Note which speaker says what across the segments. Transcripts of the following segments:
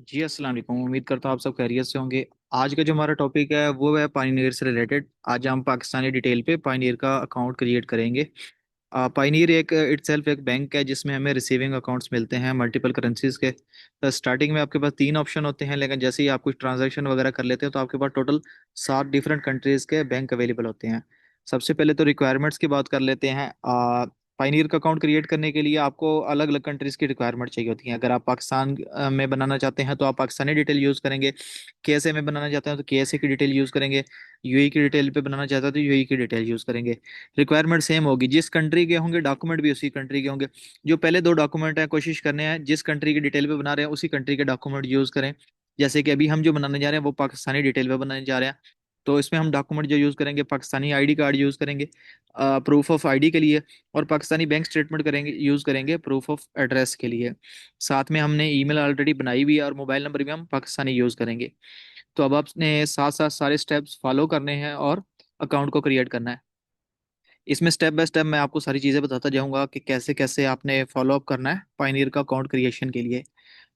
Speaker 1: जी अस्सलाम वालेकुम। उम्मीद करता हूँ आप सब खैरियत से होंगे। आज का जो हमारा टॉपिक है वो है पाइनियर से रिलेटेड। आज हम पाकिस्तानी डिटेल पे पाइनियर का अकाउंट क्रिएट करेंगे। पाइनियर एक इटसेल्फ एक बैंक है जिसमें हमें रिसीविंग अकाउंट्स मिलते हैं मल्टीपल करेंसीज के। तो स्टार्टिंग में आपके पास तीन ऑप्शन होते हैं, लेकिन जैसे ही आप कुछ ट्रांजैक्शन वगैरह कर लेते हैं तो आपके पास टोटल 7 डिफरेंट कंट्रीज के बैंक अवेलेबल होते हैं। सबसे पहले तो रिक्वायरमेंट्स की बात कर लेते हैं। पाइनियर का अकाउंट क्रिएट करने के लिए आपको अलग अलग कंट्रीज की रिक्वायरमेंट चाहिए होती है। अगर आप पाकिस्तान में बनाना चाहते हैं तो आप पाकिस्तानी डिटेल यूज़ करेंगे। केएसए में बनाना चाहते हैं तो केएसए की डिटेल यूज़ करेंगे। यूएई की डिटेल पे बनाना चाहते हैं तो यूएई की डिटेल यूज़ करेंगे। रिक्वायरमेंट सेम होगी, जिस कंट्री के होंगे डॉक्यूमेंट भी उसी कंट्री के होंगे। जो पहले दो डॉक्यूमेंट हैं कोशिश करने हैं जिस कंट्री की डिटेल पे बना रहे हैं उसी कंट्री के डॉक्यूमेंट यूज़ करें। जैसे कि अभी हम जो बनाने जा रहे हैं वो पाकिस्तानी डिटेल पे बनाने जा रहे हैं। तो इसमें हम डॉक्यूमेंट जो यूज़ करेंगे पाकिस्तानी आईडी कार्ड यूज़ करेंगे प्रूफ ऑफ आईडी के लिए। और पाकिस्तानी बैंक स्टेटमेंट करेंगे यूज़ करेंगे प्रूफ ऑफ एड्रेस के लिए। साथ में हमने ईमेल ऑलरेडी बनाई हुई है और मोबाइल नंबर भी हम पाकिस्तानी यूज़ करेंगे। तो अब आपने साथ साथ सारे स्टेप्स फॉलो करने हैं और अकाउंट को क्रिएट करना है। इसमें स्टेप बाय स्टेप मैं आपको सारी चीज़ें बताता जाऊंगा कि कैसे कैसे आपने फॉलो अप करना है पाइनियर का अकाउंट क्रिएशन के लिए।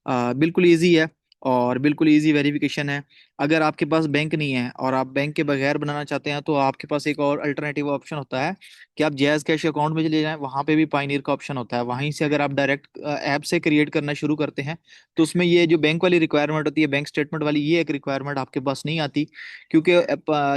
Speaker 1: बिल्कुल इजी है और बिल्कुल इजी वेरिफिकेशन है। अगर आपके पास बैंक नहीं है और आप बैंक के बगैर बनाना चाहते हैं तो आपके पास एक और अल्टरनेटिव ऑप्शन होता है कि आप जैज़ कैश अकाउंट में चले जाएं। वहाँ पे भी पाइनियर का ऑप्शन होता है। वहीं से अगर आप डायरेक्ट ऐप से क्रिएट करना शुरू करते हैं तो उसमें ये जो बैंक वाली रिक्वायरमेंट होती है बैंक स्टेटमेंट वाली, ये एक रिक्वायरमेंट आपके पास नहीं आती। क्योंकि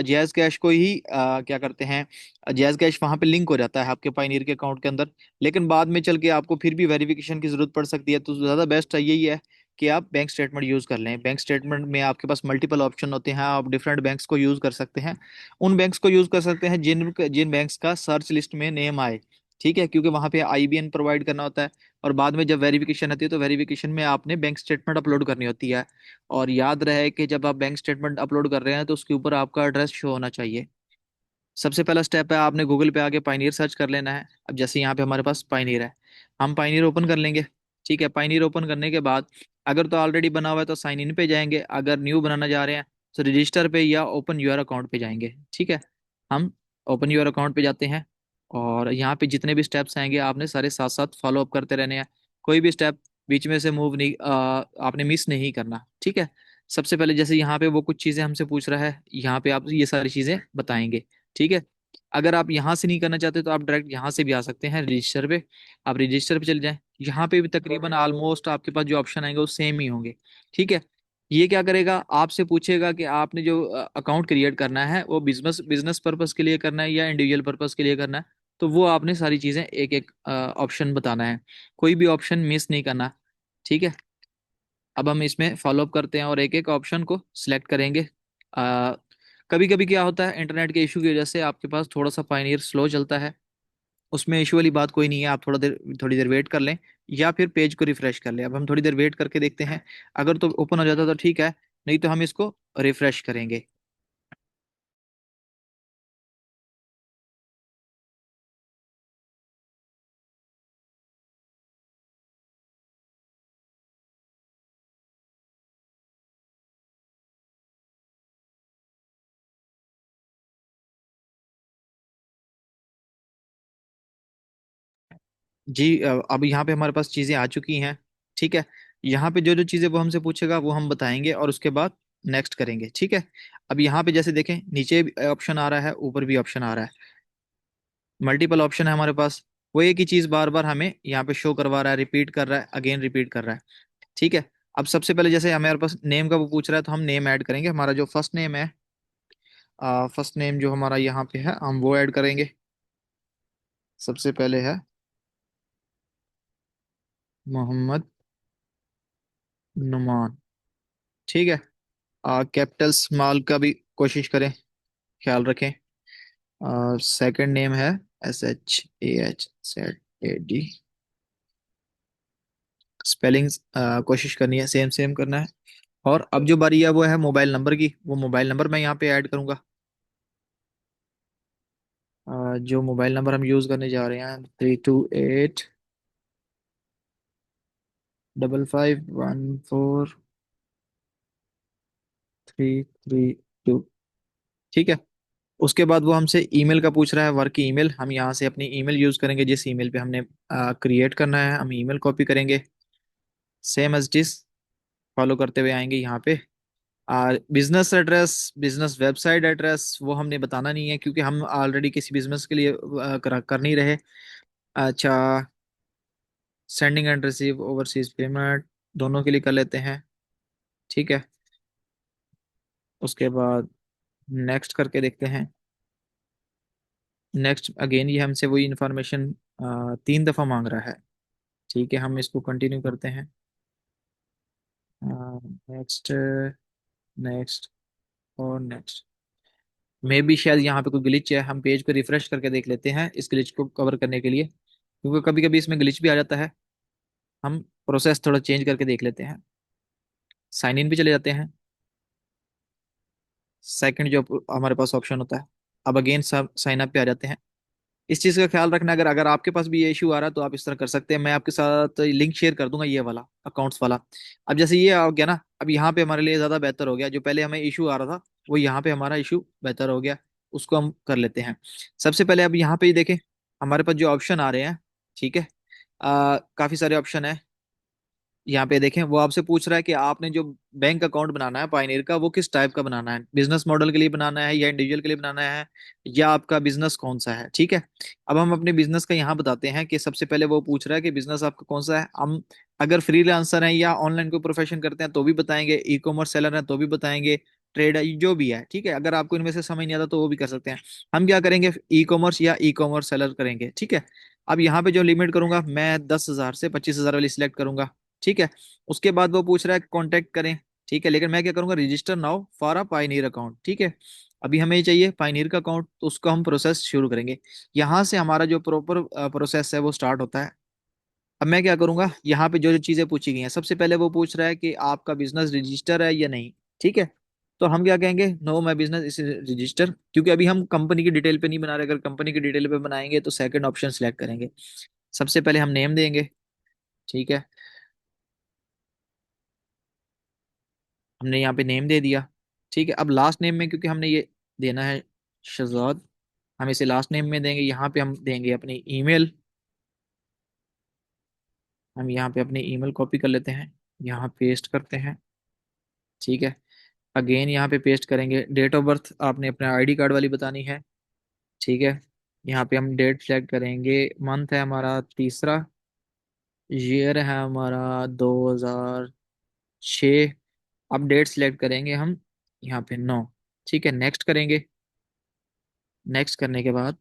Speaker 1: जैज़ कैश को ही क्या करते हैं, जैज़ कैश वहाँ पे लिंक हो जाता है आपके पाइनियर के अकाउंट के अंदर। लेकिन बाद में चल के आपको फिर भी वेरिफिकेशन की जरूरत पड़ सकती है, तो ज़्यादा बेस्ट यही है कि आप बैंक स्टेटमेंट यूज़ कर लें। बैंक स्टेटमेंट में आपके पास मल्टीपल ऑप्शन होते हैं, आप डिफरेंट बैंक्स को यूज़ कर सकते हैं। उन बैंक्स को यूज़ कर सकते हैं जिन जिन बैंक्स का सर्च लिस्ट में नेम आए। ठीक है, क्योंकि वहाँ पे आईबीएन प्रोवाइड करना होता है। और बाद में जब वेरिफिकेशन आती है तो वेरिफिकेशन में आपने बैंक स्टेटमेंट अपलोड करनी होती है। और याद रहे कि जब आप बैंक स्टेटमेंट अपलोड कर रहे हैं तो उसके ऊपर आपका एड्रेस शो होना चाहिए। सबसे पहला स्टेप है आपने गूगल पे आके पाइनियर सर्च कर लेना है। अब जैसे यहाँ पे हमारे पास पाइनियर है, हम पाइनियर ओपन कर लेंगे। ठीक है, पाइनियर ओपन करने के बाद अगर तो ऑलरेडी बना हुआ है तो साइन इन पे जाएंगे, अगर न्यू बनाना जा रहे हैं तो रजिस्टर पे या ओपन यूआर अकाउंट पे जाएंगे। ठीक है, हम ओपन यूआर अकाउंट पे जाते हैं और यहाँ पे जितने भी स्टेप्स आएंगे आपने सारे साथ साथ फॉलो अप करते रहने हैं। कोई भी स्टेप बीच में से मूव नहीं आपने मिस नहीं करना। ठीक है, सबसे पहले जैसे यहाँ पे वो कुछ चीज़ें हमसे पूछ रहा है, यहाँ पे आप ये सारी चीज़ें बताएंगे। ठीक है, अगर आप यहाँ से नहीं करना चाहते तो आप डायरेक्ट यहाँ से भी आ सकते हैं रजिस्टर पे। आप रजिस्टर पे चले जाएं, यहाँ पे भी तकरीबन ऑलमोस्ट आपके पास जो ऑप्शन आएंगे वो सेम ही होंगे। ठीक है, ये क्या करेगा, आपसे पूछेगा कि आपने जो अकाउंट क्रिएट करना है वो बिजनेस बिजनेस पर्पस के लिए करना है या इंडिविजुअल पर्पस के लिए करना है। तो वो आपने सारी चीज़ें एक एक ऑप्शन बताना है, कोई भी ऑप्शन मिस नहीं करना। ठीक है, अब हम इसमें फॉलो अप करते हैं और एक एक ऑप्शन को सिलेक्ट करेंगे। कभी कभी क्या होता है, इंटरनेट के इशू की वजह से आपके पास थोड़ा सा पाइनियर स्लो चलता है। उसमें इशू वाली बात कोई नहीं है, आप थोड़ी देर वेट कर लें या फिर पेज को रिफ्रेश कर लें। अब हम थोड़ी देर वेट करके देखते हैं, अगर तो ओपन हो जाता तो ठीक है, नहीं तो हम इसको रिफ्रेश करेंगे। जी अब यहाँ पे हमारे पास चीज़ें आ चुकी हैं। ठीक है, यहाँ पे जो जो चीज़ें वो हमसे पूछेगा वो हम बताएंगे और उसके बाद नेक्स्ट करेंगे। ठीक है, अब यहाँ पे जैसे देखें नीचे भी ऑप्शन आ रहा है, ऊपर भी ऑप्शन आ रहा है, मल्टीपल ऑप्शन है हमारे पास। वो एक ही चीज़ बार बार हमें यहाँ पे शो करवा रहा है, रिपीट कर रहा है, अगेन रिपीट कर रहा है। ठीक है, अब सबसे पहले जैसे हमारे पास नेम का वो पूछ रहा है तो हम नेम ऐड करेंगे। हमारा जो फर्स्ट नेम है, फर्स्ट नेम जो हमारा यहाँ पे है हम वो ऐड करेंगे। सबसे पहले है मोहम्मद नुमान। ठीक है, कैपिटल स्मॉल का भी कोशिश करें, ख्याल रखें। सेकंड नेम है SHAHZAD। स्पेलिंग कोशिश करनी है सेम सेम करना है। और अब जो बारी है वो है मोबाइल नंबर की, वो मोबाइल नंबर मैं यहाँ पे ऐड करूंगा। जो मोबाइल नंबर हम यूज़ करने जा रहे हैं 3288554332। ठीक है, उसके बाद वो हमसे ईमेल का पूछ रहा है, वर्क ईमेल। हम यहाँ से अपनी ईमेल यूज़ करेंगे जिस ईमेल पे हमने क्रिएट करना है, हम ईमेल कॉपी करेंगे सेम एज दिस। फॉलो करते हुए आएंगे यहाँ पे। Business address, business website address वो हमने बताना नहीं है, क्योंकि हम ऑलरेडी किसी बिजनेस के लिए कर नहीं रहे। अच्छा, sending end receive overseas payment दोनों के लिए कर लेते हैं। ठीक है। उसके बाद नेक्स्ट करके देखते हैं। नेक्स्ट अगेन ये हमसे वही इंफॉर्मेशन 3 दफ़ा मांग रहा है। ठीक है, हम इसको कंटिन्यू करते हैं। नेक्स्ट, नेक्स्ट और नेक्स्ट। मे भी शायद यहाँ पे कोई ग्लिच है, हम पेज को रिफ्रेश करके देख लेते हैं इस ग्लिच को कवर करने के लिए, क्योंकि कभी कभी इसमें ग्लिच भी आ जाता है। हम प्रोसेस थोड़ा चेंज करके देख लेते हैं। साइन इन भी चले जाते हैं। सेकंड जो हमारे पास ऑप्शन होता है, अब अगेन सब साइन अप पे आ जाते हैं। इस चीज़ का ख्याल रखना, अगर अगर आपके पास भी ये इशू आ रहा है तो आप इस तरह कर सकते हैं। मैं आपके साथ लिंक शेयर कर दूंगा ये वाला, अकाउंट्स वाला। अब जैसे ये आ गया ना, अब यहाँ पे हमारे लिए ज़्यादा बेहतर हो गया। जो पहले हमें इशू आ रहा था वो यहाँ पे हमारा इशू बेहतर हो गया। उसको हम कर लेते हैं। सबसे पहले अब यहाँ पे ही देखें, हमारे पास जो ऑप्शन आ रहे हैं। ठीक है। काफ़ी सारे ऑप्शन है। यहाँ पे देखें, वो आपसे पूछ रहा है कि आपने जो बैंक अकाउंट बनाना है पाइनियर का, वो किस टाइप का बनाना है, बिजनेस मॉडल के लिए बनाना है या इंडिविजुअल के लिए बनाना है, या आपका बिजनेस कौन सा है। ठीक है। अब हम अपने बिजनेस का यहाँ बताते हैं कि सबसे पहले वो पूछ रहा है कि बिजनेस आपका कौन सा है। हम अगर फ्रीलांसर हैं या ऑनलाइन कोई प्रोफेशन करते हैं तो भी बताएंगे, ई कॉमर्स सेलर हैं तो भी बताएंगे, ट्रेड है जो भी है। ठीक है, अगर आपको इनमें से समझ नहीं आता तो वो भी कर सकते हैं। हम क्या करेंगे, ई कॉमर्स या ई कॉमर्स सेलर करेंगे। ठीक है। अब यहाँ पे जो लिमिट करूंगा मैं 10,000 से 25,000 वाली सिलेक्ट करूंगा। ठीक है। उसके बाद वो पूछ रहा है कांटेक्ट करें। ठीक है, लेकिन मैं क्या करूंगा, register now for a pioneer account. ठीक है। अभी हमें चाहिए पाइनियर का अकाउंट, तो उसको हम प्रोसेस शुरू करेंगे। यहाँ से हमारा जो प्रॉपर प्रोसेस है वो स्टार्ट होता है। अब मैं क्या करूंगा, यहाँ पे जो जो चीजें पूछी गई हैं, सबसे पहले वो पूछ रहा है कि आपका बिजनेस रजिस्टर है या नहीं। ठीक है। तो हम क्या कहेंगे, know my business is register, क्योंकि अभी हम कंपनी की डिटेल पे नहीं बना रहे। अगर कंपनी की डिटेल पे बनाएंगे तो सेकंड ऑप्शन सिलेक्ट करेंगे। सबसे पहले हम नेम देंगे। ठीक है, हमने यहाँ पे नेम दे दिया। ठीक है, अब लास्ट नेम में क्योंकि हमने ये देना है शहजाद, हम इसे लास्ट नेम में देंगे। यहाँ पे हम देंगे अपनी ईमेल। हम यहाँ पे अपनी ईमेल कॉपी कर लेते हैं, यहाँ पेस्ट करते हैं। ठीक है। अगेन यहाँ पे पेस्ट करेंगे। डेट ऑफ बर्थ आपने अपने आईडी कार्ड वाली बतानी है। ठीक है। यहाँ पे हम डेट सेलेक्ट करेंगे। मंथ है हमारा तीसरा। ईयर है हमारा 2006। अब डेट सेलेक्ट करेंगे हम यहाँ पे 9। ठीक है, नेक्स्ट करेंगे। नेक्स्ट करने के बाद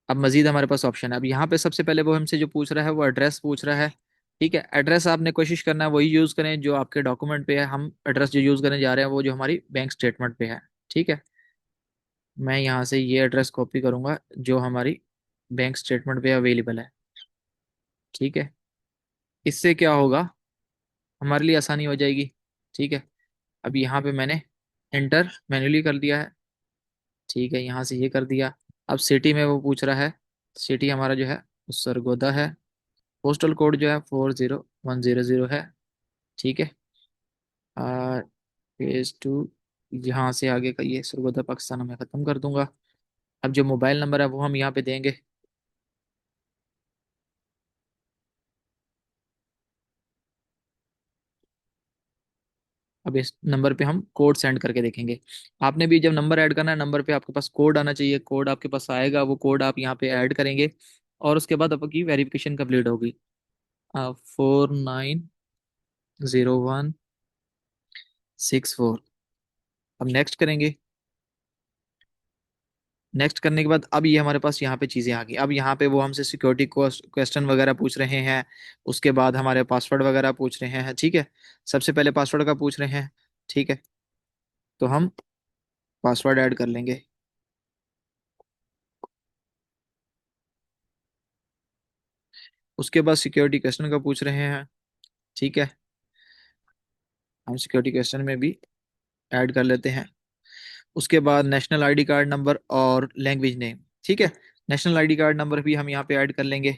Speaker 1: अब मजीद हमारे पास ऑप्शन है। अब यहाँ पे सबसे पहले वो हमसे जो पूछ रहा है वो एड्रेस पूछ रहा है। ठीक है, एड्रेस आपने कोशिश करना है वही यूज़ करें जो आपके डॉक्यूमेंट पे है। हम एड्रेस जो यूज़ करने जा रहे हैं वो जो हमारी बैंक स्टेटमेंट पे है। ठीक है। मैं यहाँ से ये एड्रेस कॉपी करूँगा जो हमारी बैंक स्टेटमेंट पे अवेलेबल है। ठीक है। इससे क्या होगा, हमारे लिए आसानी हो जाएगी। ठीक है। अब यहाँ पे मैंने एंटर मैन्युअली कर दिया है। ठीक है, यहाँ से ये कर दिया। अब सिटी में वो पूछ रहा है। सिटी हमारा जो है वो सरगोदा है। पोस्टल कोड जो है 40100 है। ठीक है। पेज टू, यहाँ से आगे का ये सरगोदा पाकिस्तान में ख़त्म कर दूंगा। अब जो मोबाइल नंबर है वो हम यहाँ पे देंगे। अब इस नंबर पे हम कोड सेंड करके देखेंगे। आपने भी जब नंबर ऐड करना है, नंबर पे आपके पास कोड आना चाहिए। कोड आपके पास आएगा, वो कोड आप यहाँ पे ऐड करेंगे और उसके बाद आपकी वेरिफिकेशन कंप्लीट होगी। 490164। अब नेक्स्ट करेंगे। नेक्स्ट करने के बाद अब ये हमारे पास यहाँ पे चीज़ें आ गई। अब यहाँ पे वो हमसे सिक्योरिटी क्वेश्चन वगैरह पूछ रहे हैं। उसके बाद हमारे पासवर्ड वगैरह पूछ रहे हैं। ठीक है। सबसे पहले पासवर्ड का पूछ रहे हैं। ठीक है, तो हम पासवर्ड ऐड कर लेंगे। उसके बाद सिक्योरिटी क्वेश्चन का पूछ रहे हैं। ठीक है, हम सिक्योरिटी क्वेश्चन में भी ऐड कर लेते हैं। उसके बाद नेशनल आईडी कार्ड नंबर और लैंग्वेज नेम। ठीक है, नेशनल आईडी कार्ड नंबर भी हम यहाँ पे ऐड कर लेंगे,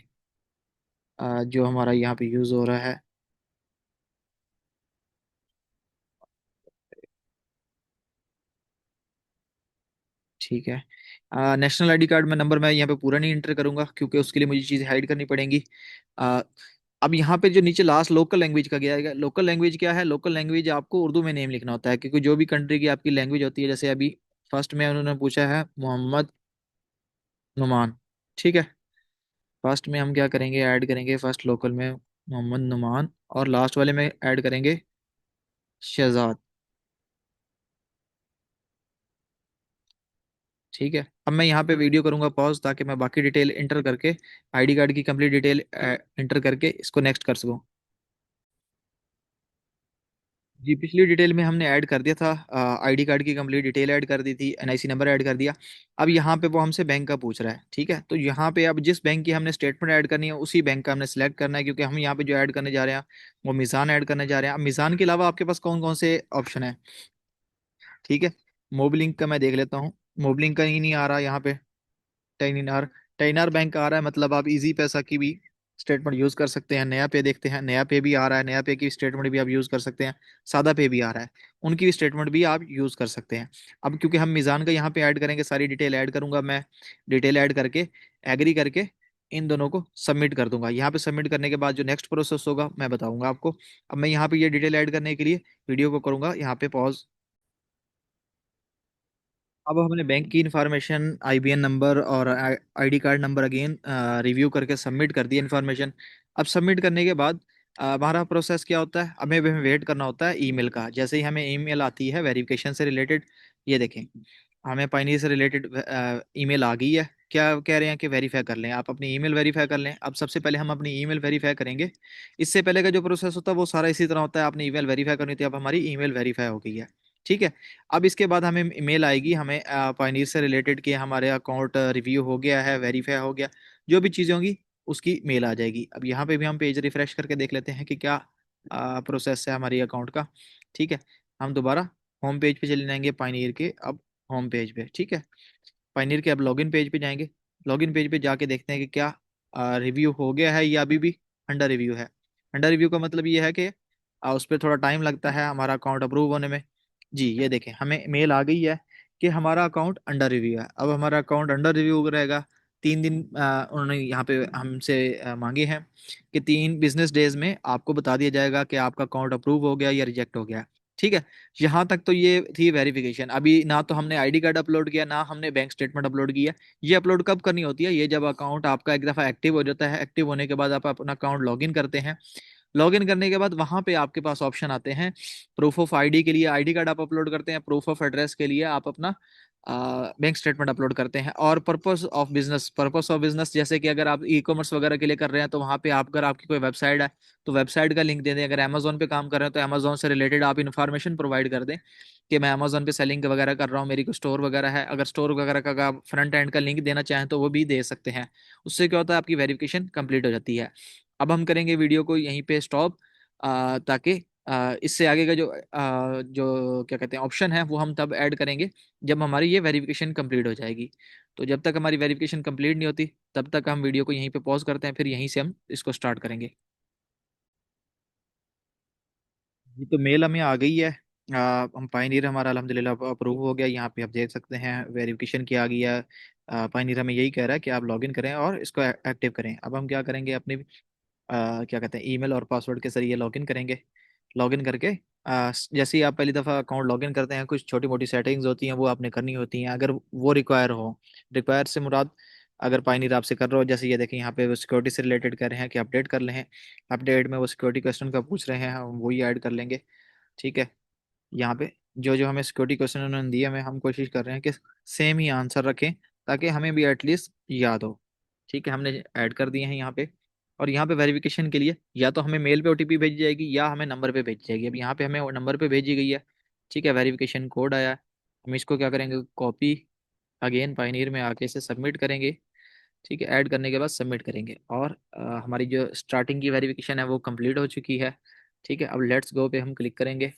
Speaker 1: जो हमारा यहाँ पे यूज़ हो रहा है। ठीक है। नेशनल आईडी कार्ड में नंबर मैं यहाँ पे पूरा नहीं इंटर करूंगा, क्योंकि उसके लिए मुझे चीज़ें हाइड करनी पड़ेंगी। अब यहाँ पे जो नीचे लास्ट लोकल लैंग्वेज का गया है, लोकल लैंग्वेज क्या है? लोकल लैंग्वेज आपको उर्दू में नेम लिखना होता है, क्योंकि जो भी कंट्री की आपकी लैंग्वेज होती है, जैसे अभी फर्स्ट में उन्होंने पूछा है मोहम्मद नुमान, ठीक है। फर्स्ट में हम क्या करेंगे, ऐड करेंगे फर्स्ट लोकल में मोहम्मद नुमान, और लास्ट वाले में ऐड करेंगे शहजाद, ठीक है। अब मैं यहाँ पे वीडियो करूंगा पॉज, ताकि मैं बाकी डिटेल इंटर करके आईडी कार्ड की कंप्लीट डिटेल इंटर करके इसको नेक्स्ट कर सकूँ। जी, पिछली डिटेल में हमने ऐड कर दिया था, आईडी कार्ड की कंप्लीट डिटेल ऐड कर दी थी, एनआईसी नंबर ऐड कर दिया। अब यहाँ पे वो हमसे बैंक का पूछ रहा है, ठीक है। तो यहाँ पे अब जिस बैंक की हमने स्टेटमेंट ऐड करनी है उसी बैंक का हमने सेलेक्ट करना है, क्योंकि हम यहाँ पे जो ऐड करने जा रहे हैं वो मिज़ान ऐड करने जा रहे हैं। अब मिज़ान के अलावा आपके पास कौन कौन से ऑप्शन है, ठीक है। मोबलिंक का मैं देख लेता हूँ, मोबलिंक का ही नहीं आ रहा यहाँ पे। टेनिनार, टेनिनार बैंक का आ रहा है, मतलब आप इजी पैसा की भी स्टेटमेंट यूज कर सकते हैं। नया पे देखते हैं, नया पे भी आ रहा है, नया पे की स्टेटमेंट भी आप यूज कर सकते हैं। सादा पे भी आ रहा है, उनकी भी स्टेटमेंट भी आप यूज कर सकते हैं। अब क्योंकि हम मिजान का यहाँ पे ऐड करेंगे, सारी डिटेल ऐड करूंगा मैं, डिटेल ऐड करके एग्री करके इन दोनों को सबमिट कर दूंगा। यहाँ पे सबमिट करने के बाद जो नेक्स्ट प्रोसेस होगा मैं बताऊंगा आपको। अब मैं यहाँ पे ये डिटेल ऐड करने के लिए वीडियो को करूंगा यहाँ पे पॉज। अब हमने बैंक की इंफॉर्मेशन, आईबीएन नंबर और ID card number again review करके सबमिट कर दिया इंफॉर्मेशन। अब सबमिट करने के बाद हमारा प्रोसेस क्या होता है, हमें वेट करना होता है ईमेल का। जैसे ही हमें ईमेल आती है वेरिफिकेशन से रिलेटेड, ये देखें हमें पाइनी से रिलेटेड ईमेल आ गई है। क्या कह रहे हैं कि वेरीफाई कर लें, आप अपनी ईमेल वेरीफाई कर लें। अब सबसे पहले हम अपनी ईमेल वेरीफाई करेंगे। इससे पहले का जो प्रोसेस होता है वो सारा इसी तरह होता है, आपने ईमेल वेरीफाई करनी थी, अब हमारी ईमेल वेरीफाई हो गई है, ठीक है। अब इसके बाद हमें ईमेल आएगी, हमें पायनीर से रिलेटेड कि हमारे अकाउंट रिव्यू हो गया है, वेरीफाई हो गया, जो भी चीज़ें होंगी उसकी मेल आ जाएगी। अब यहाँ पे भी हम पेज रिफ्रेश करके देख लेते हैं कि क्या प्रोसेस है हमारी अकाउंट का, ठीक है। हम दोबारा होम पेज पे चले जाएंगे पायनीर के, अब होम पेज पे, ठीक है। पायनीर के अब लॉगिन पेज पे जाएंगे। लॉगिन पेज पे जाके देखते हैं कि क्या रिव्यू हो गया है या अभी भी अंडर रिव्यू है। अंडर रिव्यू का मतलब ये है कि उस पर थोड़ा टाइम लगता है हमारा अकाउंट अप्रूव होने में। जी, ये देखें हमें मेल आ गई है कि हमारा अकाउंट अंडर रिव्यू है। अब हमारा अकाउंट अंडर रिव्यू रहेगा 3 दिन, उन्होंने यहाँ पे हमसे मांगे हैं कि 3 बिजनेस डेज में आपको बता दिया जाएगा कि आपका अकाउंट अप्रूव हो गया या रिजेक्ट हो गया, ठीक है। यहाँ तक तो ये थी वेरिफिकेशन। अभी ना तो हमने आईडी कार्ड अपलोड किया, ना हमने बैंक स्टेटमेंट अपलोड किया। ये अपलोड कब करनी होती है, ये जब अकाउंट आपका एक दफ़ा एक्टिव हो जाता है। एक्टिव होने के बाद आप अपना अकाउंट लॉगिन करते हैं। लॉगिन करने के बाद वहां पे आपके पास ऑप्शन आते हैं प्रूफ ऑफ आईडी के लिए आईडी कार्ड आप अपलोड करते हैं, प्रूफ ऑफ एड्रेस के लिए आप अपना बैंक स्टेटमेंट अपलोड करते हैं, और पर्पस ऑफ बिजनेस जैसे कि अगर आप ई कॉमर्स वगैरह के लिए कर रहे हैं तो वहाँ पे आप, अगर आपकी कोई वेबसाइट है तो वेबसाइट का लिंक दे दें। अगर अमेजोन पे काम कर रहे हैं तो अमेजोन से रिलेटेड आप इन्फॉर्मेशन प्रोवाइड कर दें कि मैं अमेजोन पे सेलिंग वगैरह कर रहा हूँ, मेरी कोई स्टोर वगैरह है। अगर स्टोर वगैरह का आप फ्रंट एंड का लिंक देना चाहें तो वो भी दे सकते हैं। उससे क्या होता है, आपकी वेरिफिकेशन कंप्लीट हो जाती है। अब हम करेंगे वीडियो को यहीं पे स्टॉप, ताकि इससे आगे का जो क्या कहते हैं ऑप्शन है वो हम तब ऐड करेंगे जब हमारी ये वेरिफिकेशन कंप्लीट हो जाएगी। तो जब तक हमारी वेरिफिकेशन कंप्लीट नहीं होती तब तक हम वीडियो को यहीं पे पॉज करते हैं, फिर यहीं से हम इसको स्टार्ट करेंगे। जी, तो मेल हमें आ गई है। हम पाइनियर हमारा अल्हम्दुलिल्लाह अप्रूव हो गया। यहाँ पे आप देख सकते हैं वेरिफिकेशन की आ गई है। पाइनियर हमें यही कह रहा है कि आप लॉगिन करें और इसको एक्टिव करें। अब हम क्या करेंगे, अपनी क्या कहते हैं ईमेल और पासवर्ड के जरिए लॉगिन करेंगे। लॉगिन करके जैसे ही आप पहली दफ़ा अकाउंट लॉगिन करते हैं, कुछ छोटी मोटी सेटिंग्स होती हैं वो आपने करनी होती हैं, अगर वो रिक्वायर हो। रिक्वायर से मुराद, अगर पाइनियर आपसे कर रहे हो, जैसे ये देखें यहाँ पे वो सिक्योरिटी से रिलेटेड कर रहे हैं कि अपडेट कर लें। अपडेट में वो सिक्योरिटी क्वेश्चन का पूछ रहे हैं, हम वही ऐड कर लेंगे, ठीक है। यहाँ पे जो जो हमें सिक्योरिटी क्वेश्चन उन्होंने दिए हमें, हम कोशिश कर रहे हैं कि सेम ही आंसर रखें ताकि हमें भी एटलीस्ट याद हो, ठीक है। हमने ऐड कर दिए हैं यहाँ पे। और यहाँ पे वेरिफिकेशन के लिए या तो हमें मेल पे ओटीपी भेजी जाएगी या हमें नंबर पे भेजी जाएगी। अब यहाँ पे हमें नंबर पे भेजी गई है, ठीक है। वेरिफिकेशन कोड आया है, हम इसको क्या करेंगे, कॉपी अगेन पाइनियर में आके इसे सबमिट करेंगे, ठीक है। ऐड करने के बाद सबमिट करेंगे और हमारी जो स्टार्टिंग की वेरिफिकेशन है वो कंप्लीट हो चुकी है, ठीक है। अब लेट्स गो पे हम क्लिक करेंगे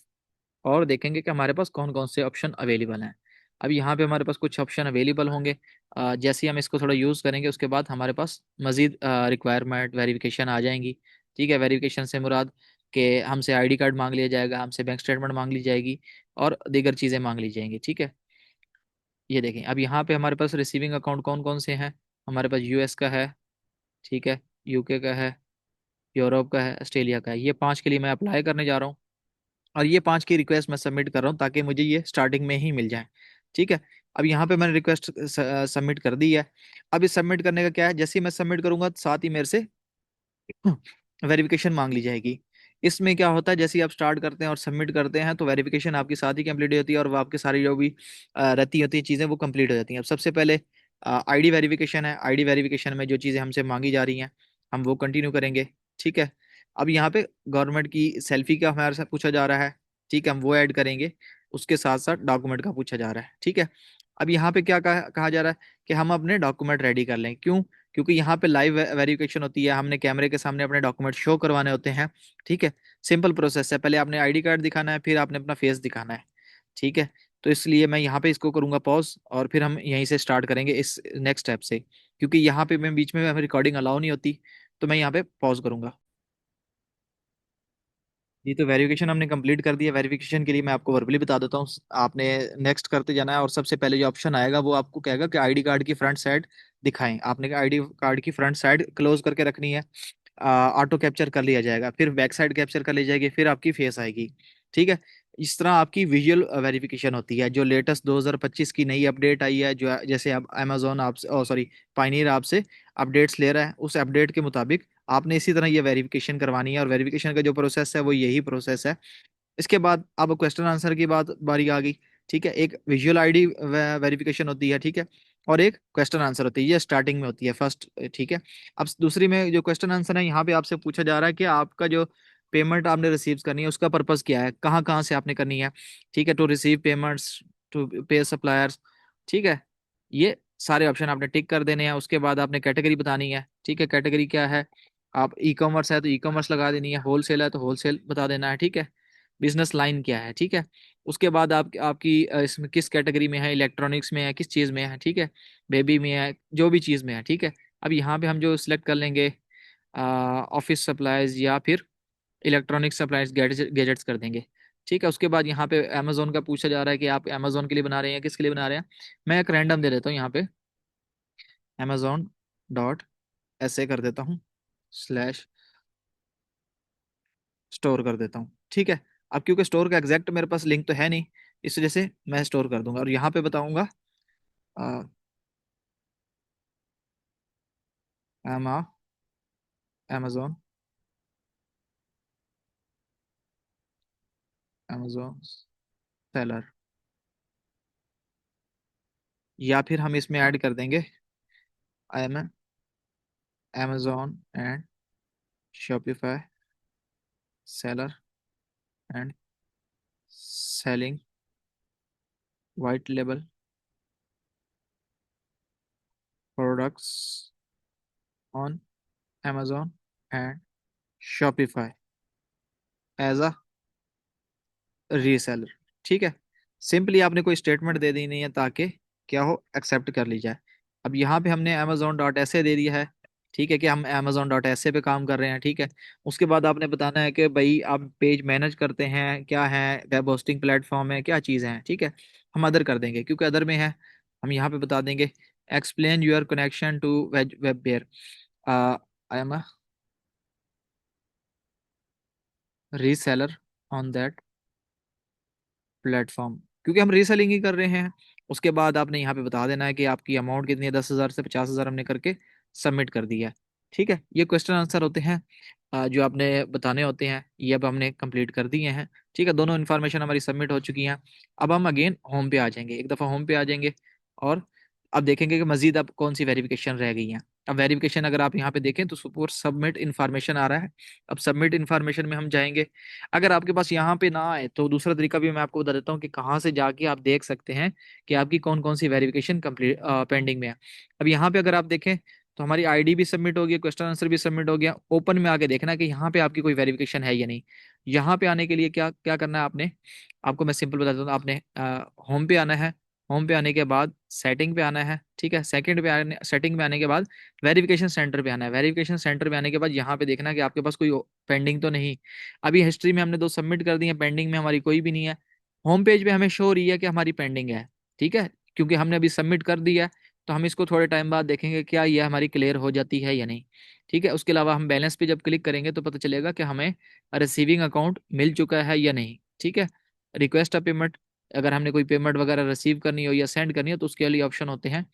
Speaker 1: और देखेंगे कि हमारे पास कौन कौन से ऑप्शन अवेलेबल हैं। अब यहाँ पे हमारे पास कुछ ऑप्शन अवेलेबल होंगे। जैसे ही हम इसको थोड़ा यूज़ करेंगे उसके बाद हमारे पास मज़ीद रिक्वायरमेंट वेरिफिकेशन आ जाएंगी, ठीक है। वेरिफिकेशन से मुराद कि हमसे आईडी कार्ड मांग लिया जाएगा, हमसे बैंक स्टेटमेंट मांग ली जाएगी और दीगर चीज़ें मांग ली जाएंगी, ठीक है। ये देखें अब यहाँ पे हमारे पास रिसीविंग अकाउंट कौन कौन से हैं। हमारे पास यूएस का है, ठीक है, यूके का है, यूरोप का है, ऑस्ट्रेलिया का है। ये 5 के लिए मैं अप्लाई करने जा रहा हूँ, और ये 5 की रिक्वेस्ट मैं सबमिट कर रहा हूँ ताकि मुझे ये स्टार्टिंग में ही मिल जाए। ठीक है। अब यहाँ पे मैंने रिक्वेस्ट सबमिट कर दी है। अब इस सबमिट करने का क्या है, जैसे ही मैं सबमिट करूंगा साथ ही मेरे से वेरिफिकेशन मांग ली जाएगी। इसमें क्या होता है, जैसे ही आप स्टार्ट करते हैं और सबमिट करते हैं तो वेरिफिकेशन आपकी साथ ही कंप्लीट हो जाती है, और वो आपकी सारी जो भी रहती होती है चीज़ें वो कंप्लीट हो जाती हैं। अब सबसे पहले आईडी वेरिफिकेशन है। आईडी वेरिफिकेशन में जो चीज़ें हमसे मांगी जा रही हैं हम वो कंटिन्यू करेंगे। ठीक है। अब यहाँ पे गवर्नमेंट की सेल्फी का हमारे से पूछा जा रहा है। ठीक है, हम वो ऐड करेंगे। उसके साथ साथ डॉक्यूमेंट का पूछा जा रहा है। ठीक है। अब यहाँ पे क्या कहा जा रहा है कि हम अपने डॉक्यूमेंट रेडी कर लें। क्यों? क्योंकि यहाँ पे लाइव वेरिफिकेशन होती है, हमने कैमरे के सामने अपने डॉक्यूमेंट शो करवाने होते हैं। ठीक है। सिंपल प्रोसेस है, पहले आपने आईडी कार्ड दिखाना है, फिर आपने अपना फेस दिखाना है। ठीक है। तो इसलिए मैं यहाँ पे इसको करूंगा पॉज, और फिर हम यहीं से स्टार्ट करेंगे इस नेक्स्ट स्टेप से, क्योंकि यहाँ पे मैं बीच में हमें रिकॉर्डिंग अलाउ नहीं होती। तो मैं यहाँ पे पॉज करूंगा। जी, तो वेरिफिकेशन हमने कंप्लीट कर दिया। वेरिफिकेशन के लिए मैं आपको वर्बली बता देता हूँ। आपने नेक्स्ट करते जाना है, और सबसे पहले जो ऑप्शन आएगा वो आपको कहेगा कि आईडी कार्ड की फ्रंट साइड दिखाएं। आपने आईडी कार्ड की फ्रंट साइड क्लोज करके रखनी है। ऑटो कैप्चर कर लिया जाएगा, फिर बैक साइड कैप्चर कर ली जाएगी, फिर आपकी फेस आएगी। ठीक है। इस तरह आपकी विजुअल वेरिफिकेशन होती है। जो लेटेस्ट 2025 की नई अपडेट आई है, जो जैसे अब अमेजोन आपसे सॉरी पाइनियर आपसे अपडेट्स ले रहा है, उस अपडेट के मुताबिक आपने इसी तरह ये वेरिफिकेशन करवानी है, और वेरिफिकेशन का जो प्रोसेस है वो यही प्रोसेस है। इसके बाद अब क्वेश्चन आंसर की बात बारी आ गई। ठीक है। एक विजुअल आईडी वेरिफिकेशन होती है। ठीक है। और एक क्वेश्चन आंसर होती है, ये स्टार्टिंग में होती है फर्स्ट। ठीक है। अब दूसरी में जो क्वेश्चन आंसर है, यहाँ पे आपसे पूछा जा रहा है कि आपका जो पेमेंट आपने रिसीव करनी है उसका पर्पस क्या है, कहाँ कहाँ से आपने करनी है। ठीक है। टू रिसीव पेमेंट्स, टू पे सप्लायर्स। ठीक है। ये सारे ऑप्शन आपने टिक कर देने हैं। उसके बाद आपने कैटेगरी बतानी है। ठीक है। कैटेगरी क्या है, आप ई कॉमर्स है तो ई कॉमर्स लगा देनी है, होलसेल है तो होलसेल बता देना है। ठीक है। बिजनेस लाइन क्या है। ठीक है। उसके बाद आपकी इसमें किस कैटेगरी में है, इलेक्ट्रॉनिक्स में है, किस चीज़ में है। ठीक है। बेबी में है, जो भी चीज़ में है। ठीक है। अब यहाँ पे हम जो सिलेक्ट कर लेंगे ऑफिस सप्लाईज या फिर इलेक्ट्रॉनिक सप्लाईज गैजेट्स कर देंगे। ठीक है। उसके बाद यहाँ पे अमेजोन का पूछा जा रहा है कि आप अमेजोन के लिए बना रहे हैं, किसके लिए बना रहे हैं। मैं एक रैंडम दे देता हूँ यहाँ पे, अमेजोन डॉट ऐसे कर देता हूँ, स्लैश स्टोर कर देता हूँ। ठीक है। अब क्योंकि स्टोर का एग्जैक्ट मेरे पास लिंक तो है नहीं, इस वजह से मैं स्टोर कर दूंगा, और यहाँ पे बताऊंगा अमेजोन, अमेजोन सेलर, या फिर हम इसमें ऐड कर देंगे I am Amazon and Shopify seller and selling white label products on Amazon and Shopify as a reseller. ठीक है। सिंपली आपने कोई स्टेटमेंट दे दी नहीं है ताकि क्या हो, एक्सेप्ट कर ली जाए। अब यहाँ पे हमने अमेजोन डॉट ऐसे दे दिया है। ठीक है कि हम अमेजोन डॉट ऐसे पे काम कर रहे हैं। ठीक है। उसके बाद आपने बताना है कि भाई आप पेज मैनेज करते हैं, क्या है, वेब होस्टिंग प्लेटफॉर्म है, क्या चीज़ है। ठीक है। हम अदर कर देंगे क्योंकि अदर में है। हम यहाँ पे बता देंगे explain your connection to web bear, I am a reseller on that platform, क्योंकि हम रीसेलिंग ही कर रहे हैं। उसके बाद आपने यहाँ पे बता देना है कि आपकी अमाउंट कितनी है, 10,000 से 50,000 हमने करके सबमिट कर दिया है। ठीक है। ये क्वेश्चन आंसर होते हैं जो आपने बताने होते हैं, ये अब हमने कंप्लीट कर दिए हैं। ठीक है। दोनों इन्फॉर्मेशन हमारी सबमिट हो चुकी हैं। अब हम अगेन होम पे आ जाएंगे, एक दफ़ा होम पे आ जाएंगे, और अब देखेंगे कि मजीद अब कौन सी वेरिफिकेशन रह गई हैं। अब वेरिफिकेशन अगर आप यहाँ पे देखें तो सुपर सबमिट इन्फॉर्मेशन आ रहा है। अब सबमिट इन्फॉर्मेशन में हम जाएंगे। अगर आपके पास यहाँ पे ना आए तो दूसरा तरीका भी मैं आपको बता देता हूँ कि कहाँ से जाके आप देख सकते हैं कि आपकी कौन कौन सी वेरिफिकेशन कंप्लीट पेंडिंग में है। अब यहाँ पे अगर आप देखें तो हमारी आईडी भी सबमिट हो गई, क्वेश्चन आंसर भी सबमिट हो गया। ओपन में आके देखना कि यहाँ पे आपकी कोई वेरिफिकेशन है या नहीं। यहाँ पे आने के लिए क्या क्या करना है आपने, आपको मैं सिंपल बता देता हूँ। आपने होम पे आना है। होम पे आने के बाद सेटिंग पे आना है। ठीक है। सेकंड पे आने सेटिंग पे आने के बाद वेरिफिकेशन सेंटर पे आना है। वेरिफिकेशन सेंटर पे आने के बाद यहाँ पे देखना कि आपके पास कोई पेंडिंग तो नहीं। अभी हिस्ट्री में हमने दो सबमिट कर दी है, पेंडिंग में हमारी कोई भी नहीं है। होम पेज पे हमें शो हो रही है कि हमारी पेंडिंग है। ठीक है। क्योंकि हमने अभी सबमिट कर दिया है। तो हम इसको थोड़े टाइम बाद देखेंगे क्या ये हमारी क्लियर हो जाती है या नहीं। ठीक है, उसके अलावा हम बैलेंस पे जब क्लिक करेंगे तो पता चलेगा कि हमें रिसीविंग अकाउंट मिल चुका है या नहीं। ठीक है, रिक्वेस्ट अ पेमेंट, अगर हमने कोई पेमेंट वगैरह रिसीव करनी हो या सेंड करनी हो तो उसके लिए ऑप्शन होते हैं।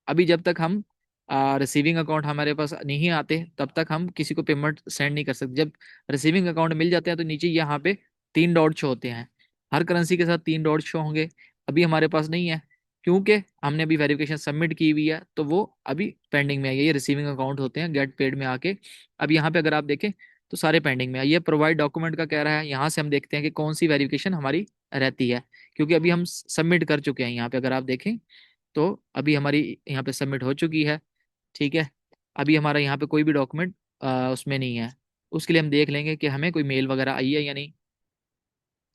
Speaker 1: अभी जब तक हम रिसीविंग अकाउंट हमारे पास नहीं आते तब तक हम किसी को पेमेंट सेंड नहीं कर सकते। जब रिसीविंग अकाउंट मिल जाते हैं तो नीचे यहाँ पे 3 डॉट शो होते हैं, हर करेंसी के साथ 3 डॉट शो होंगे। अभी हमारे पास नहीं है क्योंकि हमने अभी वेरिफिकेशन सबमिट की हुई है, तो वो अभी पेंडिंग में है। ये रिसीविंग अकाउंट होते हैं गेट पेड में आके। अब यहाँ पे अगर आप देखें तो सारे पेंडिंग में है। ये प्रोवाइड डॉक्यूमेंट का कह रहा है, यहाँ से हम देखते हैं कि कौन सी वेरिफिकेशन हमारी रहती है, क्योंकि अभी हम सबमिट कर चुके हैं। यहाँ पे अगर आप देखें तो अभी हमारी यहाँ पे सबमिट हो चुकी है। ठीक है, अभी हमारा यहाँ पे कोई भी डॉक्यूमेंट उसमें नहीं है। उसके लिए हम देख लेंगे कि हमें कोई मेल वगैरह आई है या नहीं।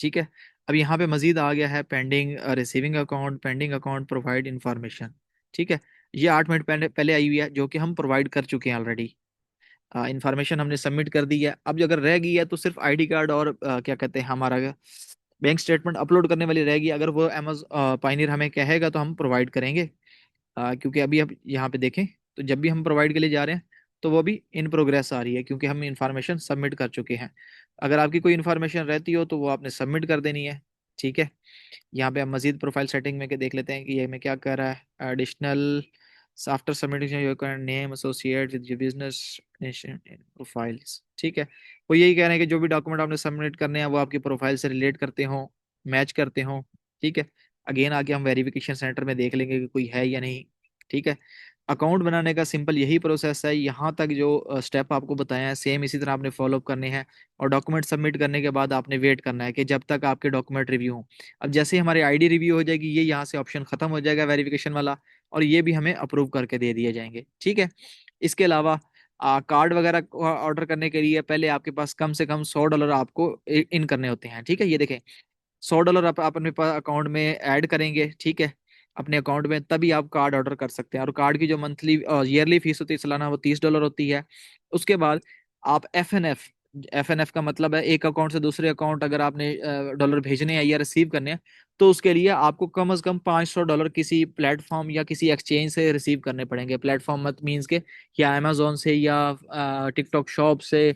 Speaker 1: ठीक है, अब यहाँ पे मजीद आ गया है pending receiving account, pending account provide information. ठीक है, ये 8 मिनट पहले पहले आई हुई है जो कि हम प्रोवाइड कर चुके हैं ऑलरेडी। इंफॉर्मेशन हमने सबमिट कर दी है। अब जो अगर रह गई है तो सिर्फ आईडी कार्ड और क्या कहते हैं हमारा बैंक स्टेटमेंट अपलोड करने वाली रहेगी। अगर वो अमेज़न पाइनियर हमें कहेगा तो हम प्रोवाइड करेंगे। क्योंकि अभी अब यहाँ पे देखें तो जब भी हम प्रोवाइड के लिए जा रहे हैं तो वो भी इन प्रोग्रेस आ रही है, क्योंकि हम इंफॉर्मेशन सबमिट कर चुके हैं। अगर आपकी कोई इन्फॉर्मेशन रहती हो तो वो आपने सबमिट कर देनी है। ठीक है, यहाँ पे हम मजीद प्रोफाइल सेटिंग में के देख लेते हैं कि ये हमें क्या कर रहा है। Additional after submitting your current name associate with your business profiles. ठीक है, वो यही कह रहे हैं कि जो भी डॉक्यूमेंट आपने सबमिट करने हैं वो आपकी प्रोफाइल से रिलेट करते हो, मैच करते हो। ठीक है, अगेन आगे हम वेरिफिकेशन सेंटर में देख लेंगे कि कोई है या नहीं। ठीक है, अकाउंट बनाने का सिंपल यही प्रोसेस है। यहाँ तक जो स्टेप आपको बताया है सेम इसी तरह आपने फॉलो करने हैं। और डॉक्यूमेंट सबमिट करने के बाद आपने वेट करना है कि जब तक आपके डॉक्यूमेंट रिव्यू हो। अब जैसे ही हमारी आईडी रिव्यू हो जाएगी ये यहाँ से ऑप्शन खत्म हो जाएगा वेरिफिकेशन वाला, और ये भी हमें अप्रूव करके दे दिए जाएंगे। ठीक है, इसके अलावा कार्ड वगैरह ऑर्डर करने के लिए पहले आपके पास कम से कम $100 आपको इन करने होते हैं। ठीक है, ये देखें $100 आप अपने अकाउंट में ऐड करेंगे। ठीक है, अपने अकाउंट में, तभी आप कार्ड ऑर्डर कर सकते हैं। और कार्ड की जो मंथली ईयरली फीस होती है सालाना, वो $30 होती है। उसके बाद आप एफ एन एफ का मतलब है एक अकाउंट से दूसरे अकाउंट अगर आपने डॉलर भेजने हैं या रिसीव करने हैं तो उसके लिए आपको कम से कम $500 किसी प्लेटफॉर्म या किसी एक्सचेंज से रिसीव करने पड़ेंगे। प्लेटफॉर्म मत मीन्स के या अमेजोन से या टिकटॉक शॉप से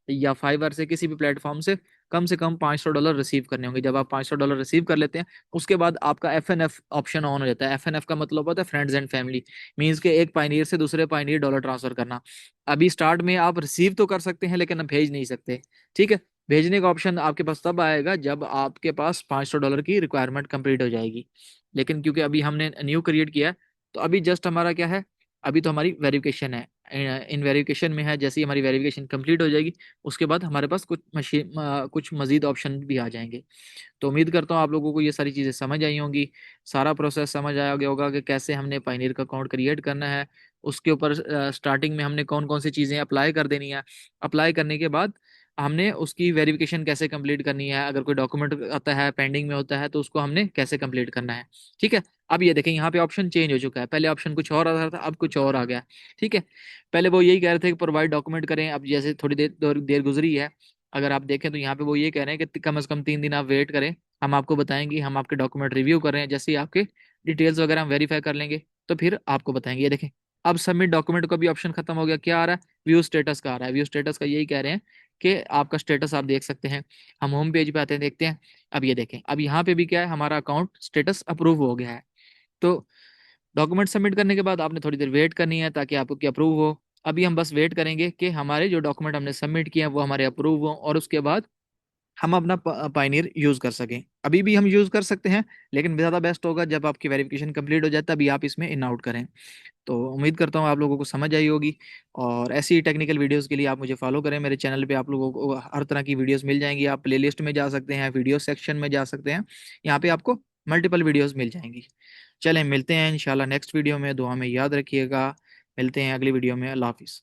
Speaker 1: या फाइवर से, किसी भी प्लेटफॉर्म से कम $500 रिसीव करने होंगे। जब आप $500 रिसीव कर लेते हैं उसके बाद आपका एफ ऑप्शन ऑन हो जाता है। एफ का मतलब होता है फ्रेंड्स एंड फैमिली, मीन्स के एक पाइनियर से दूसरे पाइनियर डॉलर ट्रांसफर करना। अभी स्टार्ट में आप रिसीव तो कर सकते हैं लेकिन आप भेज नहीं सकते। ठीक है, भेजने का ऑप्शन आपके पास तब आएगा जब आपके पास $500 की रिक्वायरमेंट कंप्लीट हो जाएगी। लेकिन क्योंकि अभी हमने न्यू क्रिएट किया है तो अभी जस्ट हमारा क्या है, अभी तो हमारी वेरिफिकेशन है, इन वेरिफिकेशन में है। जैसे ही हमारी वेरिफिकेशन कंप्लीट हो जाएगी उसके बाद हमारे पास कुछ मजीद ऑप्शन भी आ जाएंगे। तो उम्मीद करता हूँ आप लोगों को ये सारी चीज़ें समझ आई होंगी, सारा प्रोसेस समझ आया गया होगा कि कैसे हमने पाइनियर का अकाउंट क्रिएट करना है। उसके ऊपर स्टार्टिंग में हमने कौन कौन सी चीज़ें अप्लाई कर देनी है। अप्लाई करने के बाद हमने उसकी वेरिफिकेशन कैसे कंप्लीट करनी है। अगर कोई डॉक्यूमेंट आता है पेंडिंग में होता है तो उसको हमने कैसे कंप्लीट करना है। ठीक है, अब ये देखें यहाँ पे ऑप्शन चेंज हो चुका है। पहले ऑप्शन कुछ और आ रहा था, अब कुछ और आ गया। ठीक है, पहले वो यही कह रहे थे कि प्रोवाइड डॉक्यूमेंट करें। अब जैसे थोड़ी देर गुजरी है, अगर आप देखें तो यहाँ पे वो ये कह रहे हैं कि कम से कम 3 दिन आप वेट करें, हम आपको बताएंगे, हम आपके डॉक्यूमेंट रिव्यू कर रहे हैं। जैसे ही आपके डिटेल्स वगैरह हम वेरीफाई कर लेंगे तो फिर आपको बताएंगे। ये देखें अब सबमिट डॉक्यूमेंट का भी ऑप्शन खत्म हो गया। क्या आ रहा है, व्यू स्टेटस का आ रहा है। व्यू स्टेटस का यही कह रहे हैं कि आपका स्टेटस आप देख सकते हैं। हम होम पेज पे आते हैं, देखते हैं। अब ये देखें, अब यहाँ पे भी क्या है, हमारा अकाउंट स्टेटस अप्रूव हो गया है। तो डॉक्यूमेंट सबमिट करने के बाद आपने थोड़ी देर वेट करनी है ताकि आपकी अप्रूव हो। अभी हम बस वेट करेंगे कि हमारे जो डॉक्यूमेंट हमने सबमिट किए हैं वो हमारे अप्रूव हो और उसके बाद हम अपना पाइनियर यूज कर सकें। अभी भी हम यूज कर सकते हैं लेकिन ज़्यादा बेस्ट होगा जब आपकी वेरिफिकेशन कंप्लीट हो जाए तभी आप इसमें इन आउट करें। तो उम्मीद करता हूँ आप लोगों को समझ आई होगी। और ऐसी ही टेक्निकल वीडियोस के लिए आप मुझे फॉलो करें। मेरे चैनल पे आप लोगों को हर तरह की वीडियोस मिल जाएंगी। आप प्लेलिस्ट में जा सकते हैं, वीडियो सेक्शन में जा सकते हैं, यहाँ पे आपको मल्टीपल वीडियोस मिल जाएंगी। चलें मिलते हैं इंशाल्लाह नेक्स्ट वीडियो में। दुआ में याद रखिएगा। मिलते हैं अगली वीडियो में। अल्लाह हाफिज़।